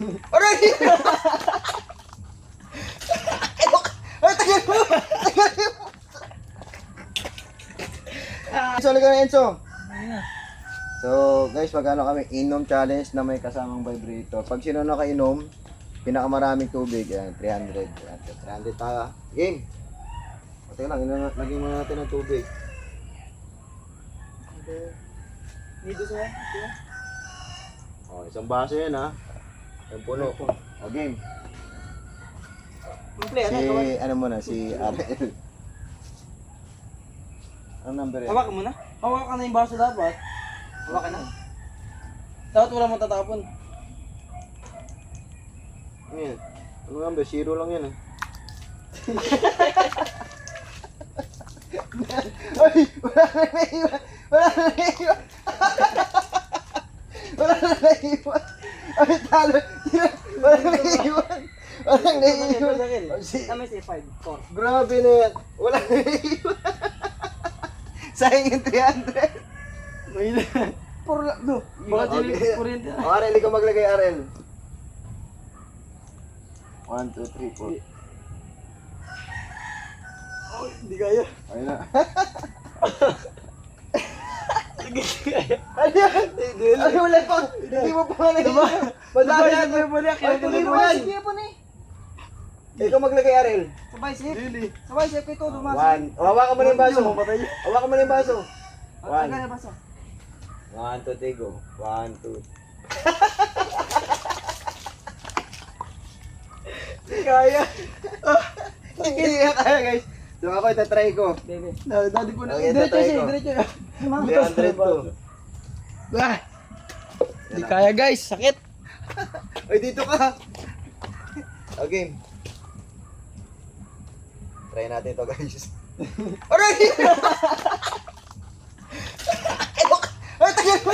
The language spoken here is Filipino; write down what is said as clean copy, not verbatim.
Aray! Ay, tagal mo! Tagal mo! Enzo, ligaw na Enzo. So, guys, magano kami, inom challenge na may kasamang vibrator. Pag sino nakainom, pinakamaraming tubig, yan, 300. 300 tayo. Game! O, teka lang, lagyan muna natin ng tubig. Dito sa O, isang baso yan, ha? Yung puno. O, game. Si, ano muna, si RL. Anong number yan? Hawak mo na. Hawak ka na yung baso dapat. Hawak ka na. Dapat wala mong tatapon. Ano yan? Ano number? 0 lang yan, Ay! Wala na naiwan! Wala na naiwan! Wala na naiwan! Ay, talo! Wala na naiwan! Wala na naiwan! May say 5, 4. Grabe na yan! Wala na naiwan! Sayang yung 300! May na. Puro lang, no. Baka dyan Okay. yung kuryente na. O, RL, ikaw maglagay, RL. 1, 2, 3, 4. Oh, hindi kaya. Ayun na. Hindi kaya. Ano yan? Ano wala pa? Hindi mo pa nga naiwan! Madami yan! Ay, tuloy mo yan! Sige po ni. Ikaw maglagay, RL. Sabay sip. Sabay sip ito. One. O, hawakan mo na yung baso. Hawakan mo na yung baso. Ang gana baso. 1, 2, 3, go. 1, 2. Hindi kaya. Hindi kaya, guys. So ako, itatry ko. Bebe. Daddy po na. Okay, Diretso tatry siya. ko. Diretso. 300 to. Ah! Hindi kaya guys. Sakit. Oy, dito ka. Okay. Try natin to, guys. Aray! Ay, tagal mo!